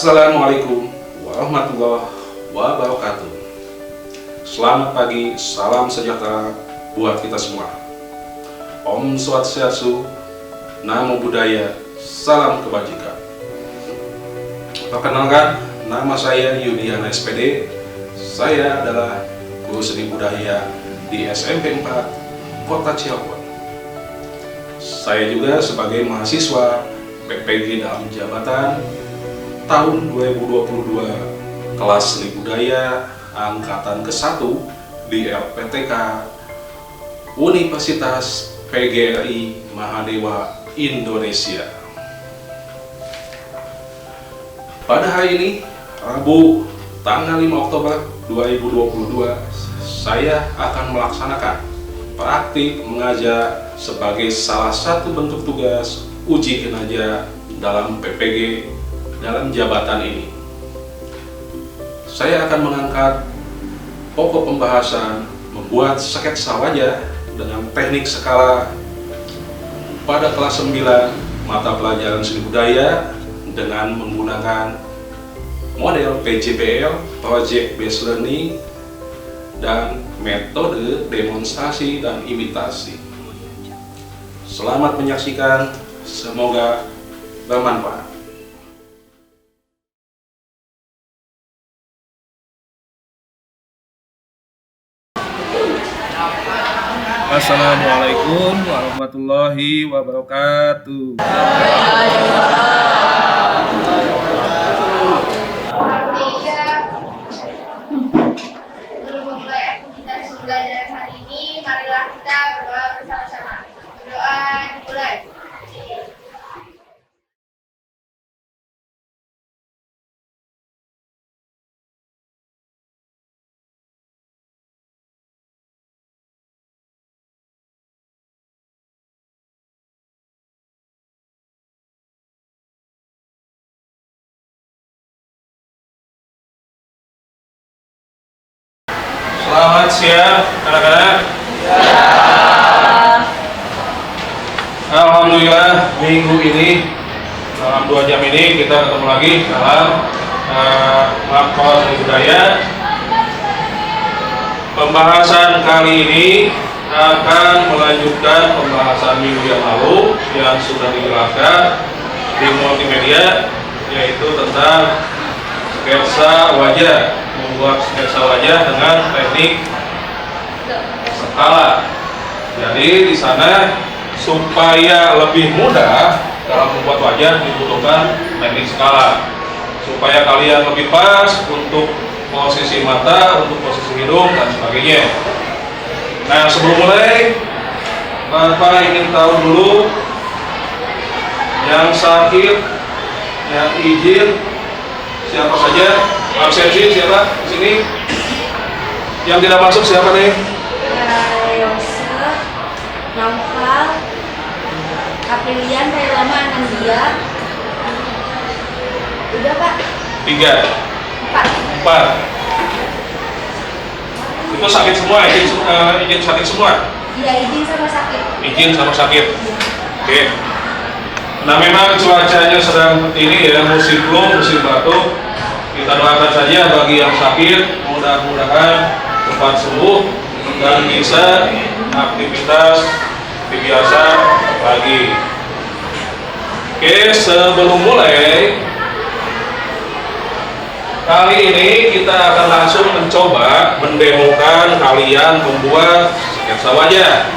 Assalamualaikum warahmatullahi wabarakatuh. Selamat pagi, salam sejahtera buat kita semua. Om Swastiastu, Namo Buddhaya, salam kebajikan. Perkenalkan, nama saya Yudiana SPD. Saya adalah guru seni budaya di SMP 4 Kota Cirebon. Saya juga sebagai mahasiswa PPG dalam jabatan tahun 2022 kelas seni budaya angkatan ke-1 di LPTK Universitas PGRI Mahadewa Indonesia. Pada hari ini, Rabu tanggal 5 Oktober 2022, saya akan melaksanakan praktik mengajar sebagai salah satu bentuk tugas uji kinerja dalam PPG dalam jabatan ini. Saya akan mengangkat pokok pembahasan membuat sketsa wajah dengan teknik skala pada kelas 9 mata pelajaran seni budaya dengan menggunakan model PJBL, Project Based Learning, dan metode demonstrasi dan imitasi. Selamat menyaksikan, semoga bermanfaat. Assalamualaikum warahmatullahi wabarakatuh. Sebelum memulai aktivitas pembelajaran hari ini, marilah kita berdoa bersama-sama. Berdoa dimulai. Selamat siang anak-anak. Alhamdulillah, minggu ini dalam 2 jam ini kita ketemu lagi dalam Mapol Seni Budaya. Pembahasan kali ini akan melanjutkan pembahasan minggu yang lalu yang sudah dijelaskan di multimedia, yaitu tentang sketsa wajah, membuat sketsa wajah dengan teknik skala. Jadi di sana supaya lebih mudah dalam membuat wajah dibutuhkan teknik skala, supaya kalian lebih pas untuk posisi mata, untuk posisi hidung dan sebagainya. Nah, sebelum mulai, Bapak ingin tahu dulu yang sakit, yang izin siapa saja, absensi siapa di sini, yang tidak masuk siapa nih? Yosef, Naufal, Aprilian, Pailama, Anandia. Udah Pak? 3, 4. Itu sakit semua, izin sakit semua? Iya, izin sama sakit. Izin sama sakit. Oke. Nah, memang cuacanya sedang seperti ini ya, musim flu, musim batuk. Kita doakan saja bagi yang sakit, mudah-mudahan cepat sembuh dan bisa aktivitas biasa lagi. Oke, sebelum mulai, kali ini kita akan langsung mencoba mendemokan kalian membuat sketsa wajah.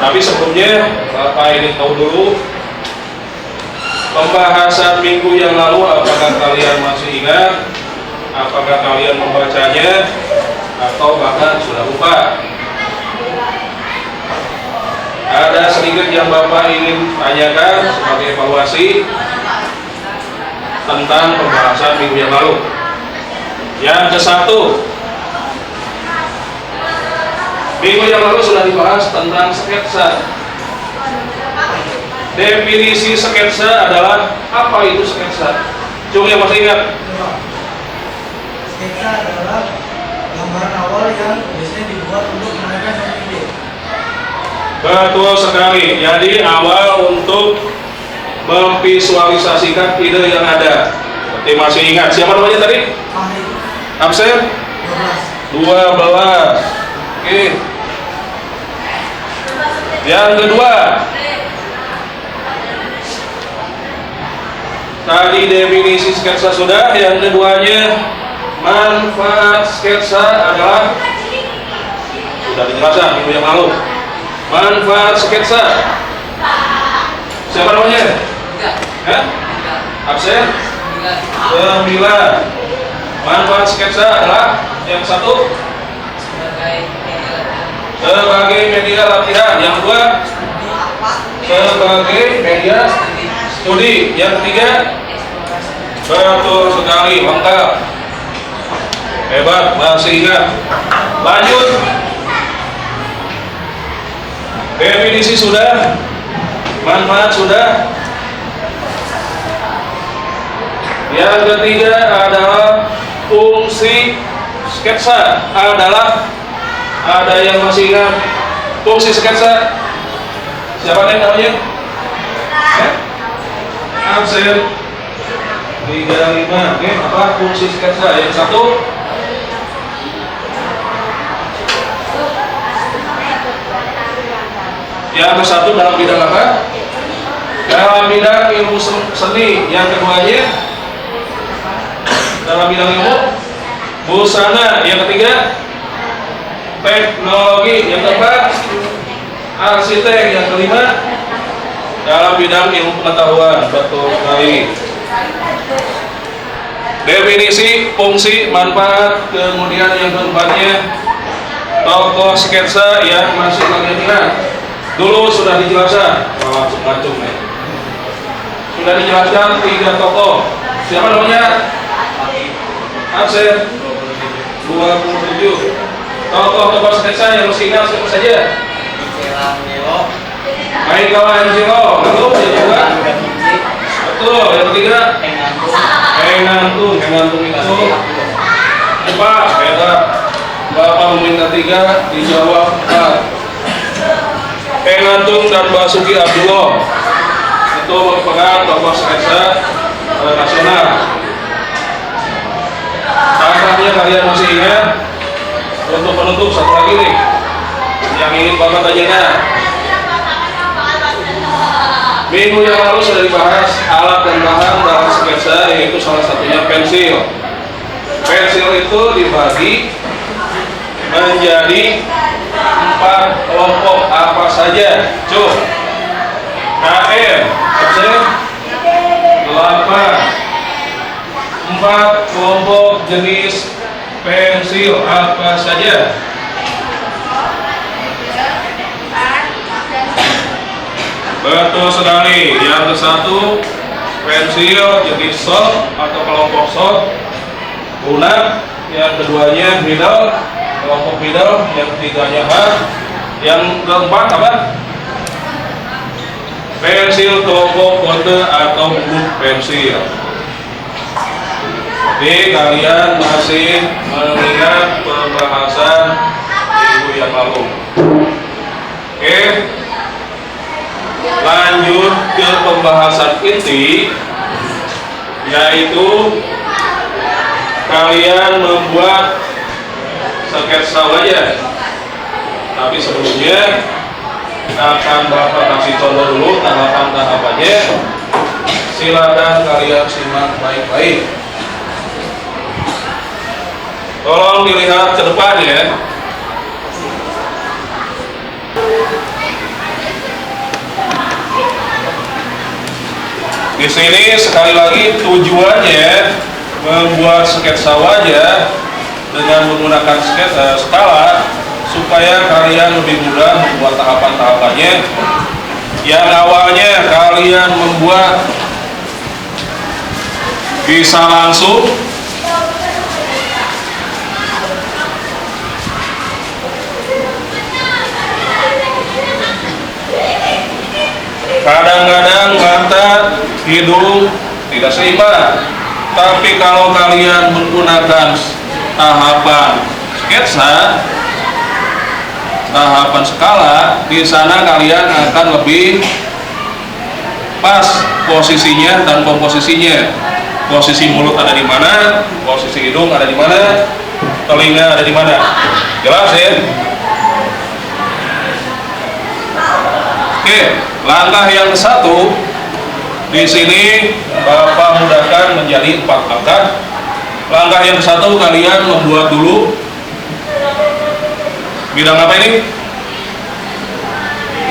Tapi sebelumnya, Bapak ingin tahu dulu pembahasan minggu yang lalu, apakah kalian masih ingat? Apakah kalian membacanya? Atau bahkan sudah lupa? Ada sedikit yang Bapak ingin tanyakan sebagai evaluasi tentang pembahasan minggu yang lalu. Yang ke-1, minggu yang lalu sudah dibahas tentang sketsa. Definisi sketsa adalah apa itu sketsa? Coba yang masih ingat? Sketsa adalah gambaran awal yang biasanya dibuat untuk menandakan satu ide. Betul sekali. Jadi awal untuk memvisualisasikan ide yang ada. Berarti masih ingat. Siapa namanya tadi? Fahri. Absen? 12. Oke. Yang kedua. Tadi definisi sketsa sudah. Yang keduanya, manfaat sketsa adalah sudah dijelaskan minggu yang lalu. Manfaat sketsa. Siapa namanya? Ya? Absen? 9. Manfaat sketsa adalah yang satu sebagai media latihan, yang kedua sebagai media studi, yang ketiga betul sekali, lengkap, hebat, masih ingat. Lanjut. Definisi sudah, manfaat sudah. Yang ketiga adalah fungsi sketsa adalah, ada yang masih ingat fungsi sketsa? Siapa yang namanya? Absen 35. Oke, apa fungsi sketsa? Yang satu dalam bidang apa? Dalam bidang ilmu seni. Yang keduanya dalam bidang ilmu busana. Yang ketiga teknologi. Yang keempat arsitek. Yang kelima dalam bidang ilmu pengetahuan. Betul sekali. Definisi, fungsi, manfaat. Kemudian yang keempatnya tokoh sketsa yang masih kalian ingat. Dulu sudah dijelaskan, langsung ngacung ya. Sudah dijelaskan 3 tokoh. Siapa namanya? Absen 27. Tokoh sketsa yang masih ingat siapa saja? Michael Angelo. Lalu yang kedua? Betul. Yang ketiga? Engantung itu Pak, hebat. Bapak meminta 3, dijawab 4. Engantung dan Basuki Abdullah itu merupakan tokoh sketsa nasional. Tampaknya kalian masih ingat. Untuk penutup satu lagi nih yang ingin Bapak tanyakan. Minggu yang lalu sudah dibahas alat dan bahan dalam sketsa, yaitu salah satunya pensil. Pensil itu dibagi menjadi 4 kelompok apa saja? Cuk. KM, absen 8. 4 kelompok jenis pensil apa saja? Betul sekali. Yang ke satu pensil jenis soft atau kelompok soft guna. Yang keduanya middle, kelompok middle. Yang ketiganya hard. Yang keempat apa? Pensil kelompok kode atau buku pensil. Jadi kalian masih mengingat pembahasan minggu yang lalu. Oke. Lanjut ke pembahasan inti, yaitu kalian membuat sketsa wajah. Tapi sebelumnya akan Bapak kasih contoh dulu tahapan-tahapannya. Silakan kalian simak baik-baik. Tolong dilihat ke depan ya. Di sini sekali lagi tujuannya membuat sketsa wajah dengan menggunakan skala supaya kalian lebih mudah membuat tahapan-tahapannya. Yang awalnya kalian membuat bisa langsung, kadang-kadang mata, hidung tidak seimbang. Tapi kalau kalian menggunakan tahapan sketsa, tahapan skala, di sana kalian akan lebih pas posisinya dan komposisinya. Posisi mulut ada di mana, posisi hidung ada di mana, telinga ada di mana. Jelas ya? Oke, langkah yang satu di sini Bapak mudahkan menjadi 4 langkah. Langkah yang satu kalian membuat dulu bidang apa ini?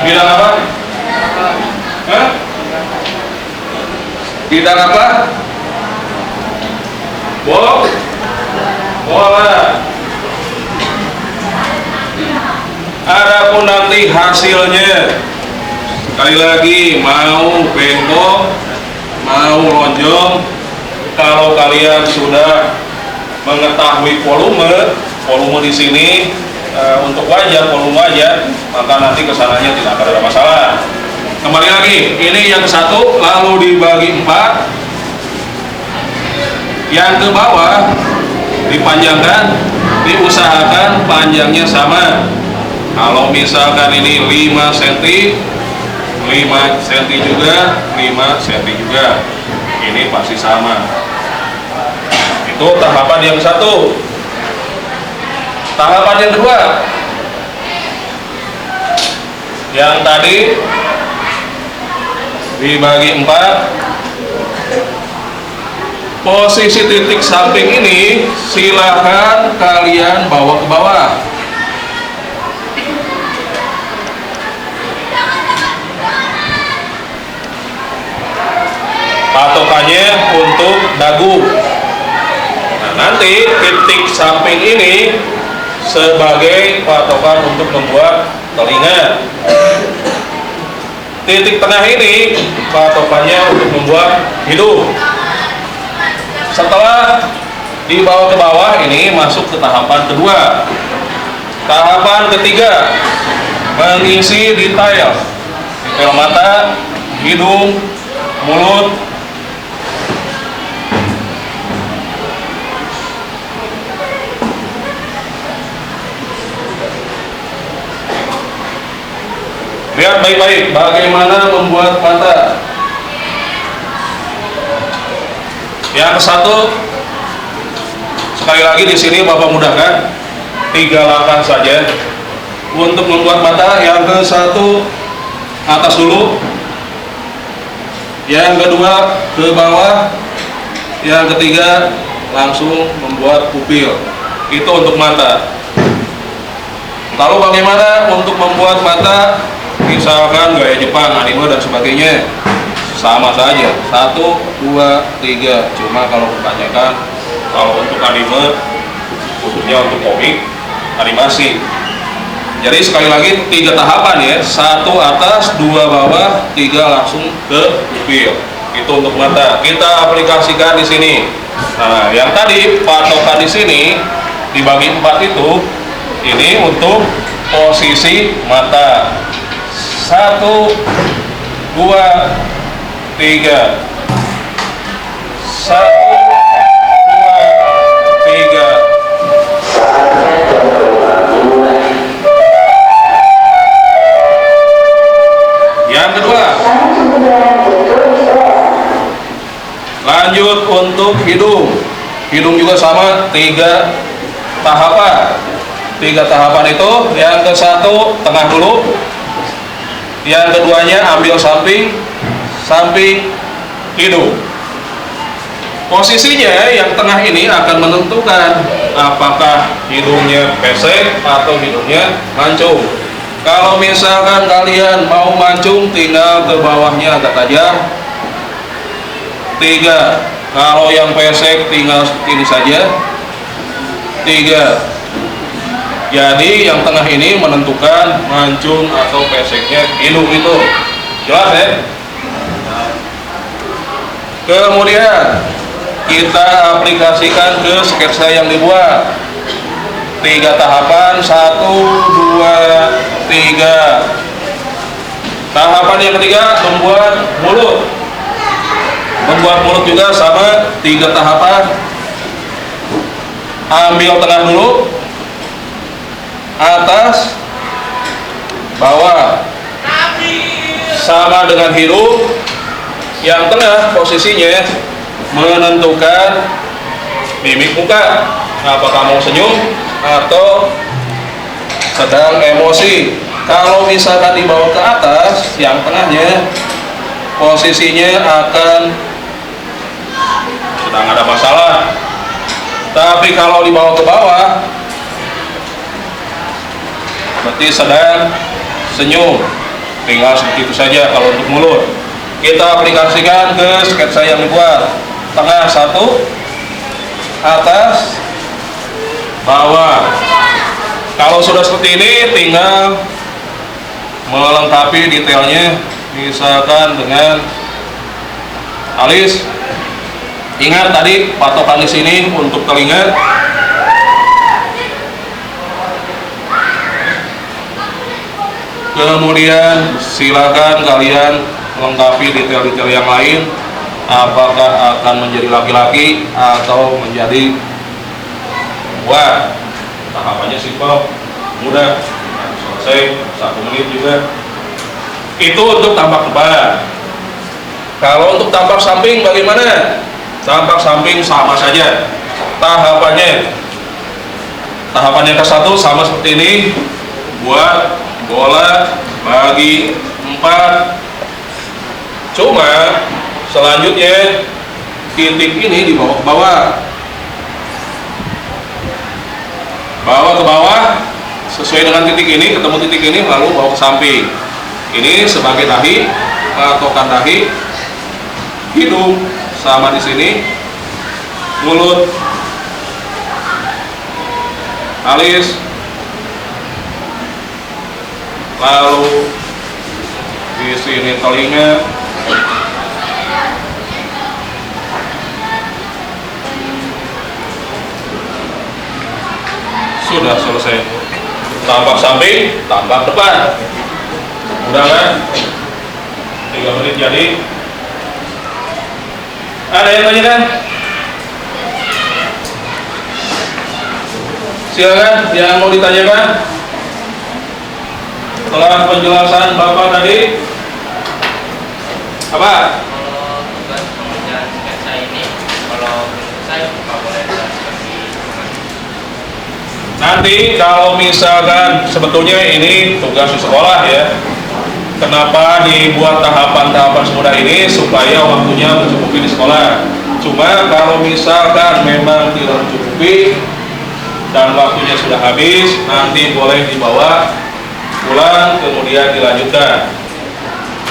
Bidang apa? Hah? Bidang apa? Bola. Adapun nanti hasilnya, sekali lagi mau bengkok, mau lonjong, kalau kalian sudah mengetahui volume di sini untuk wajah, volume wajah, maka nanti kesananya tidak akan ada masalah. Kembali lagi, ini yang satu lalu dibagi 4. Yang ke bawah dipanjangkan, diusahakan panjangnya sama. Kalau misalkan ini 5 cm, 5 cm juga, 5 cm juga, ini pasti sama. Itu tahapan yang satu. Tahapan yang kedua, yang tadi dibagi 4. Posisi titik samping ini silahkan kalian bawa ke bawah. Patokannya untuk dagu. Nah, nanti titik samping ini sebagai patokan untuk membuat telinga. Titik tengah ini patokannya untuk membuat hidung. Setelah dibawa ke bawah, ini masuk ke tahapan kedua. Tahapan ketiga, mengisi detail mata, hidung, mulut. Lihat baik-baik bagaimana membuat mata. Yang satu, sekali lagi di sini Bapak mudahkan 3 langkah saja untuk membuat mata. Yang ke satu atas dulu, yang kedua ke bawah, yang ketiga langsung membuat pupil. Itu untuk mata. Lalu bagaimana untuk membuat mata? Misalkan gaya Jepang, anime dan sebagainya, sama saja 1, 2, 3. Cuma kalau kebanyakan, kalau untuk anime khususnya untuk komik animasi, jadi sekali lagi 3 tahapan ya, 1 atas, 2 bawah, 3 langsung ke pupil. Itu untuk mata. Kita aplikasikan di sini. Nah, yang tadi patokan di sini dibagi 4 itu, ini untuk posisi mata. 1, 2, 3. 1, 2, 3. Yang kedua, lanjut untuk hidung. Hidung juga sama, 3 tahapan. 3 tahapan itu, yang ke satu tengah dulu, yang keduanya ambil samping hidung. Posisinya yang tengah ini akan menentukan apakah hidungnya pesek atau hidungnya mancung. Kalau misalkan kalian mau mancung, tinggal ke bawahnya agak tajam. 3. Kalau yang pesek tinggal seperti ini saja. 3. Jadi yang tengah ini menentukan mancung atau peseknya hidung itu. Jelas ya? Kemudian kita aplikasikan ke sketsa yang dibuat. 3 tahapan, 1, 2, 3. Tahapan yang ketiga, membuat mulut. Membuat mulut juga sama, 3 tahapan. Ambil tengah dulu, atas, bawah. Sama dengan hidung, yang tengah posisinya menentukan mimik muka, apakah mau senyum atau sedang emosi. Kalau misalkan dibawa ke atas, yang tengahnya posisinya akan sedang ada masalah. Tapi kalau dibawa ke bawah, berarti sedang senyum. Tinggal seperti itu saja kalau untuk mulut. Kita aplikasikan ke sketsa yang dibuat. Tengah satu, atas, bawah. Kalau sudah seperti ini, tinggal melengkapi detailnya, misalkan dengan alis. Ingat tadi patokan di sini untuk telinga. Kemudian silakan kalian lengkapi detail-detail yang lain, apakah akan menjadi laki-laki atau menjadi perempuan. Tahapannya simpel, mudah, selesai 1 menit juga. Itu untuk tampak depan. Kalau untuk tampak samping bagaimana? Tampak samping sama saja tahapannya. Tahapannya ke satu sama seperti ini. Buat bola bagi 4. Cuma selanjutnya titik ini dibawa ke bawah. Bawa ke bawah sesuai dengan titik ini, ketemu titik ini, lalu bawa ke samping. Ini sebagai dahi, patokan dahi, hidung sama di sini, mulut, alis, lalu di sini telinga, sudah selesai. Tampak samping, tampak depan. Udah kan? 3 menit jadi. Ada yang tanya kan? Silakan yang mau ditanyakan. Setelah penjelasan Bapak tadi, apa? Tugas pengerjaan sketsa ini, kalau menurut saya Bapak boleh jelaskan di Nanti kalau misalkan sebetulnya ini tugas di sekolah ya. Kenapa dibuat tahapan-tahapan semudah ini? Supaya waktunya mencukupi di sekolah. Cuma kalau misalkan memang tidak mencukupi dan waktunya sudah habis, nanti boleh dibawa pulang kemudian dilanjutkan.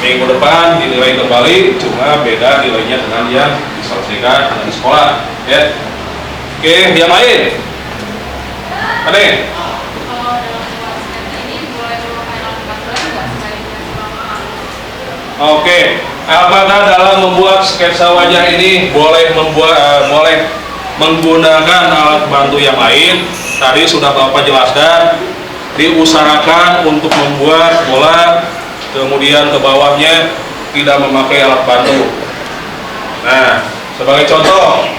Minggu depan dinilai kembali, cuma beda nilainya dengan yang diselesaikan di sekolah ya. Oke, yang lain? Ada? Oke, apakah dalam membuat sketsa wajah ini boleh menggunakan alat bantu yang lain? Tadi sudah Bapak jelaskan, diusahakan untuk membuat bola, kemudian ke bawahnya tidak memakai alat bantu. Nah, sebagai contoh,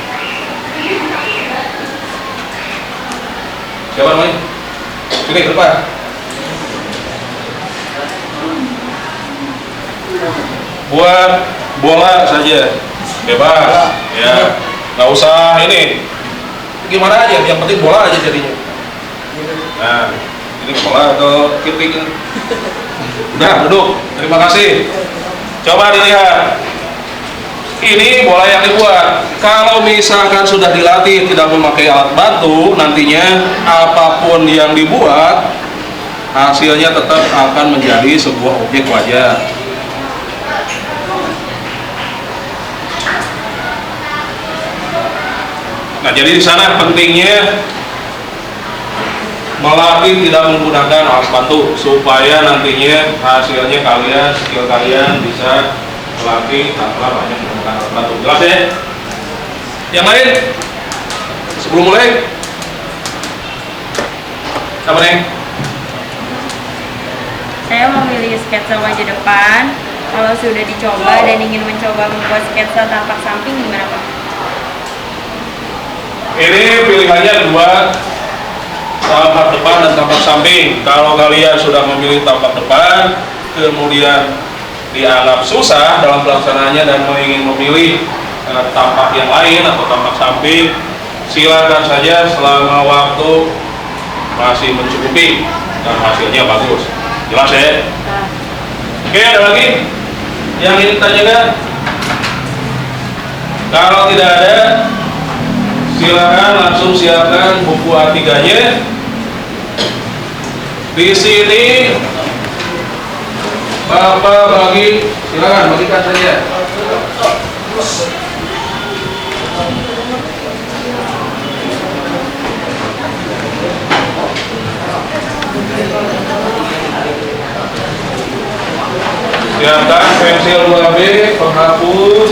siapa namanya? Sini ke depan. Buat bola saja, bebas, ya, nggak usah ini. Gimana aja, yang penting bola aja jadinya. Nah, ini bola atau kiting? Udah, duduk. Terima kasih. Coba dilihat. Ini bola yang dibuat. Kalau misalkan sudah dilatih tidak memakai alat bantu, nantinya apapun yang dibuat, hasilnya tetap akan menjadi sebuah objek wajah. Nah, jadi di sana pentingnya melatih tidak menggunakan alat bantu supaya nantinya hasilnya kalian, skill kalian bisa melatih tanpa banyak menggunakan alat bantu. Jelas ya? Yang lain? Sebelum mulai? Apa nih? Saya memilih sketsa wajah depan. Kalau sudah dicoba dan ingin mencoba membuat sketsa tampak samping, gimana Pak? Ini pilihannya 2, tampak depan dan tampak samping. Kalau kalian sudah memilih tampak depan, kemudian dianggap susah dalam pelaksanaannya dan ingin memilih tampak yang lain atau tampak samping, silakan saja selama waktu masih mencukupi dan hasilnya bagus. Jelas ya? Oke, ada lagi yang ingin ditanyakan? Kalau tidak ada, silakan langsung siapkan buku A3-nya. Di sini Bapak silakan bagikan saja. Siapkan pensil 2B, penghapus.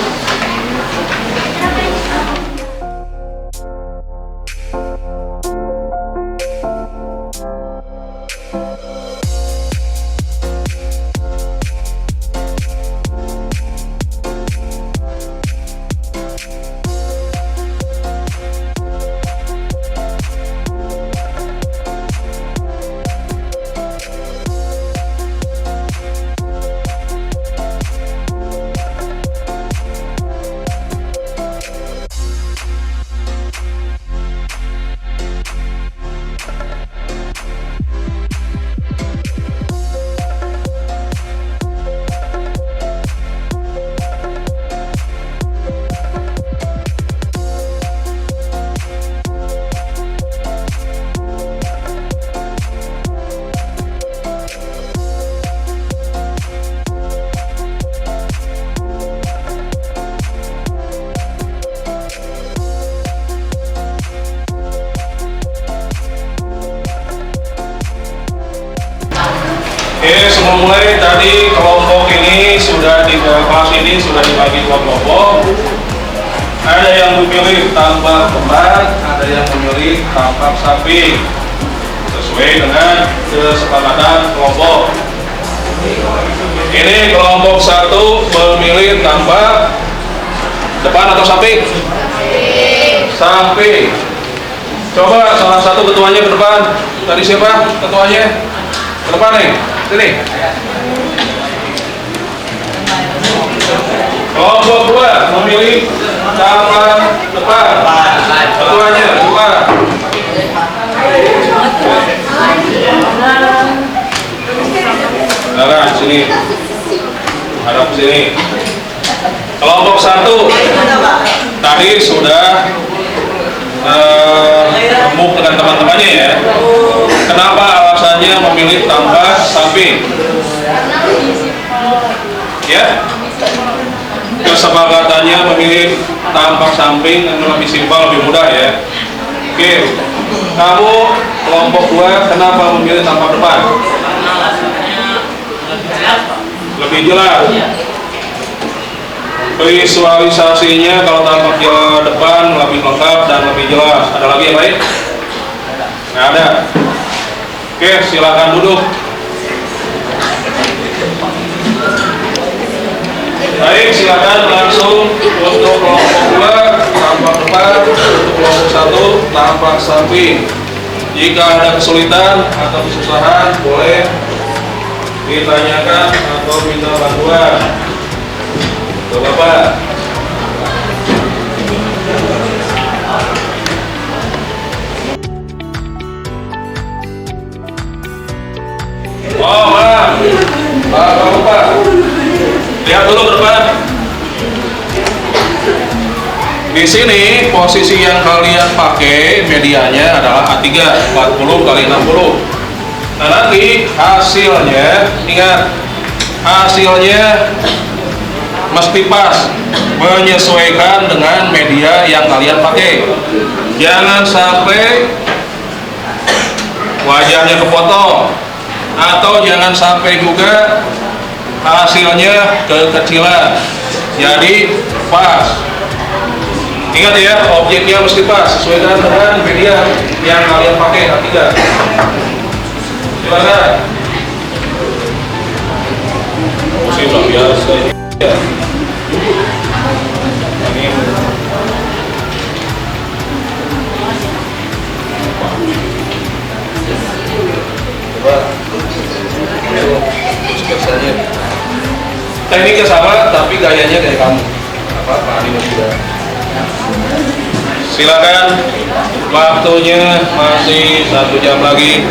Oke, sebelum mulai tadi kelompok ini sudah di kelas ini sudah dibagi 2 kelompok. Ada yang memilih tampak depan, ada yang memilih tampak samping, sesuai dengan kesepakatan kelompok. Ini kelompok 1 memilih tampak depan atau samping? Samping. Coba salah satu ketuanya ke depan. Tadi siapa ketuanya? Ke depan nih. Sini. Kelompok 2 memilih tampak depan. Ketuanya depan. Silakan sini. Hadap sini. Kelompok 1 tadi sudah remuk dengan teman-temannya ya. Kenapa alasannya memilih tampak samping? Ya, kesepakatannya memilih tampak samping yang lebih simpel, lebih mudah ya. Oke, kamu kelompok 2 kenapa memilih tampak depan? Lebih jelas. Visualisasinya kalau tampak depan lebih lengkap dan lebih jelas. Ada lagi yang lain? Nggak ada. Oke, silakan duduk. Baik, silakan langsung untuk kelompok 2 tampak depan, untuk kelompok 1 tampak samping. Jika ada kesulitan atau kesusahan boleh ditanyakan atau minta bantuan. Tuh Bapak. Oh, maaf. Bapak. Lihat dulu ke depan. Di sini posisi yang kalian pakai medianya adalah A3 40 kali 60. Nah, nanti hasilnya, ingat, hasilnya mesti pas, menyesuaikan dengan media yang kalian pakai. Jangan sampai wajahnya kepotong, atau jangan sampai juga hasilnya kekecilan. Jadi pas. Ingat ya, objeknya mesti pas, sesuaikan dengan media yang kalian pakai A3. Silakan. Musim biasa. Ya. Ini. Coba. Tekniknya sama, tapi gayanya kayak kamu. Pak Ali juga. Silakan, waktunya masih 1 jam lagi.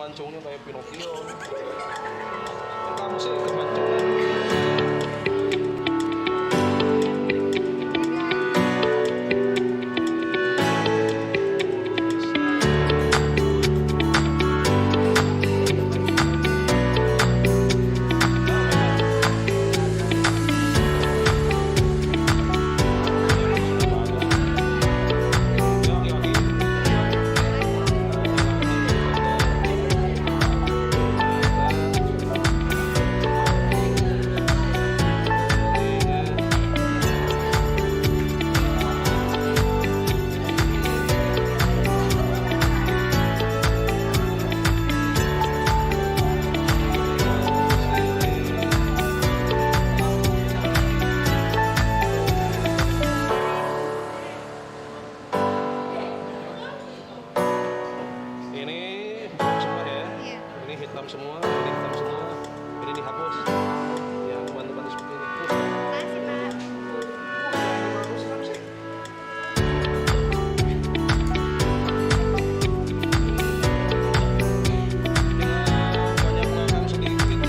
melancongnya kayak Pinocchio. Kamu sih kemancongan. Semua, ini hitam semua, ini dihapus. Ya, bantu-bantu seperti ini. Makasih, Pak. Banyak ngangkang sedikit.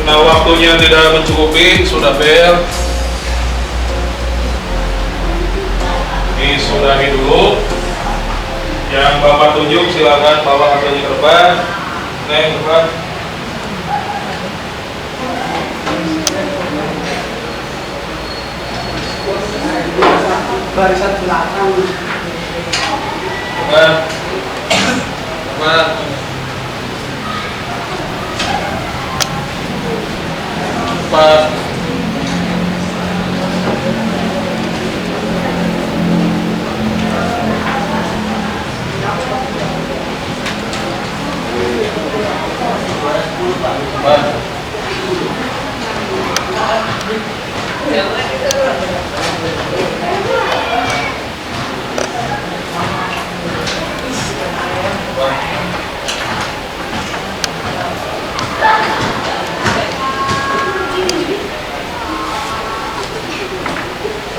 Nah, waktunya tidak mencukupi, sudah bel. Ini sudahi dulu. Yang Bapak tunjuk silakan bawa hasilnya ke depan. Neng, depan. Barisan belakang. Depan. Depan. Depan.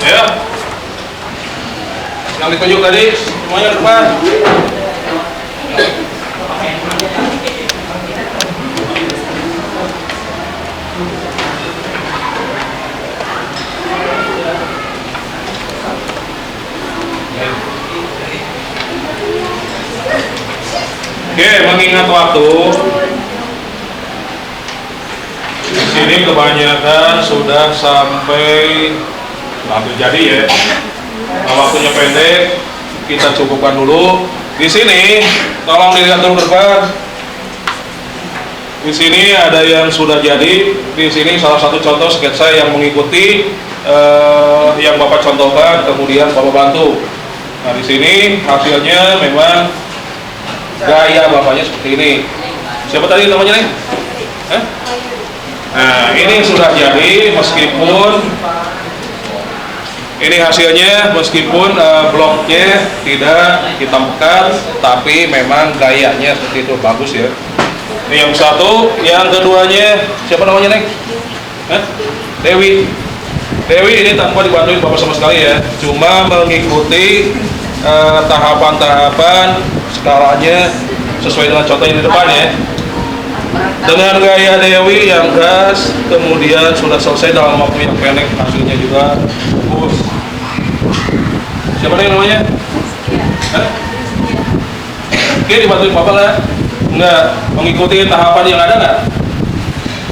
Ya, yang ditunjuk tadi semuanya depan. Oke, mengingat waktu, di sini kebanyakan sudah sampai hampir jadi ya. Nah, waktunya pendek, kita cukupkan dulu. Di sini, tolong dilihat dulu ke depan. Di sini ada yang sudah jadi. Di sini salah satu contoh sketsa yang mengikuti yang Bapak contohkan, kemudian Bapak bantu. Nah, di sini hasilnya memang gaya bapaknya seperti ini. Siapa tadi namanya nih? Nah, ini sudah jadi meskipun ini hasilnya meskipun bloknya tidak hitam pekat, tapi memang gayanya seperti itu, bagus ya. Ini yang satu, yang keduanya siapa namanya nih? Dewi. Dewi ini tanpa dibantuin bapak sama sekali ya, cuma mengikuti tahapan-tahapan skalanya sesuai dengan contoh yang di depan ya. Dengan gaya Dewi yang gas, kemudian sudah selesai dalam waktu yang pendek, hasilnya juga bagus. Siapa nih namanya? Oke, dibantuin bapak nggak? Nggak, mengikuti tahapan yang ada nggak?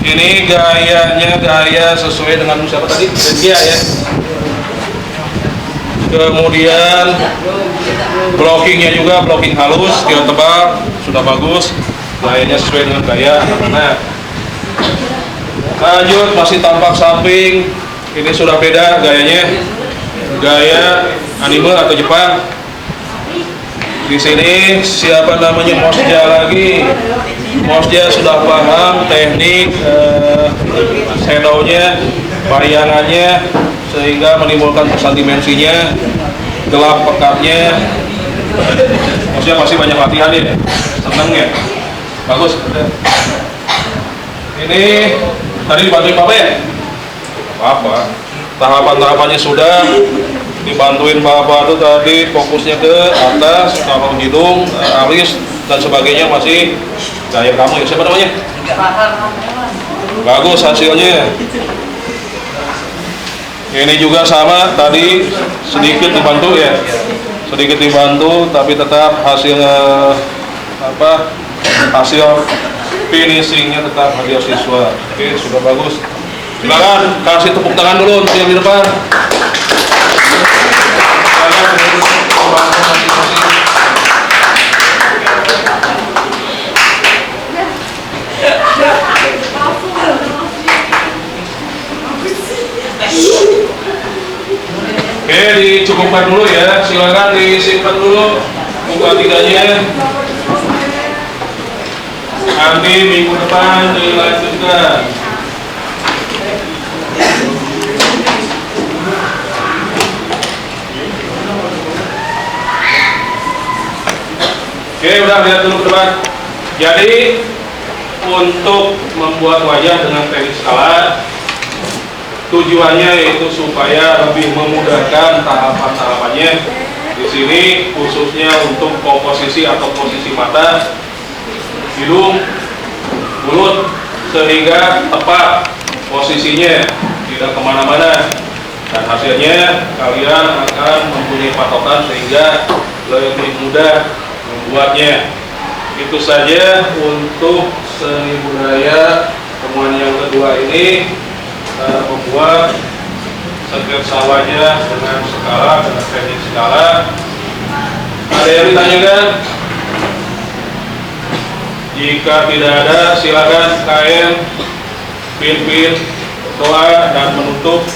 Ini gayanya gaya sesuai dengan siapa tadi? Dia ya. Kemudian blockingnya juga blocking halus, skill tebal, sudah bagus. Gayanya sesuai dengan gaya. Nah, lanjut masih tampak samping. Ini sudah beda gayanya. Gaya anime atau Jepang. Di sini siapa namanya Mosja lagi? Mosja sudah paham teknik shadownya, bayangannya, sehingga menimbulkan pesan dimensinya, gelap pekatnya. Mosja pasti banyak latihan ya, seneng ya, bagus. Ini tadi dibantuin Bapak ya? Apa? Tahapan-tahapannya sudah dibantuin Bapak tuh tadi, fokusnya ke atas, kalau hidung, alis dan sebagainya masih gaya kamu ya. Siapa namanya? Bagus hasilnya. Ini juga sama tadi, sedikit dibantu ya, sedikit dibantu, tapi tetap hasil hasil finishingnya tetap hasil siswa. Oke, sudah bagus. Silakan kasih tepuk tangan dulu untuk yang di depan. Oke, dicukupkan dulu ya. Silakan disimpan dulu buka tiganya. Nanti minggu depan dilanjutkan. Oke, udah lihat dulu ke depan. Jadi untuk membuat wajah dengan teknik skala, tujuannya yaitu supaya lebih memudahkan tahapan-tahapannya. Di sini khususnya untuk komposisi atau posisi mata, hidung, mulut, sehingga tepat posisinya, tidak kemana-mana, dan hasilnya kalian akan mempunyai patokan sehingga lebih mudah membuatnya. Itu saja untuk seni budaya temuan yang kedua ini, membuat sketsa wajah dengan skala, dengan teknik skala. Ada yang ditanyakan? Jika tidak ada, silakan kain, pin doa dan menutup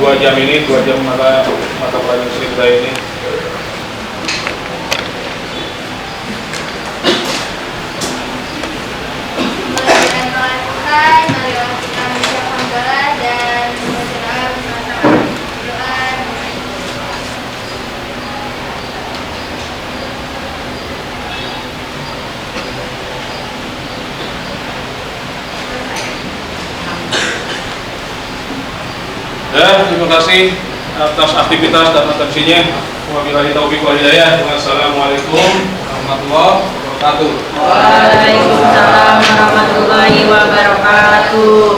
2 jam ini, 2 jam mata pelajaran seni budaya ini. Marilah kita mengucap hamdalah dan berdoa bersama-sama. Doa. Dan terima kasih atas aktivitas dan atensinya. Wabillahi taufiq wal hidayah. Wassalamualaikum warahmatullahi wabarakatuh. Waalaikumsalam warahmatullahi wabarakatuh.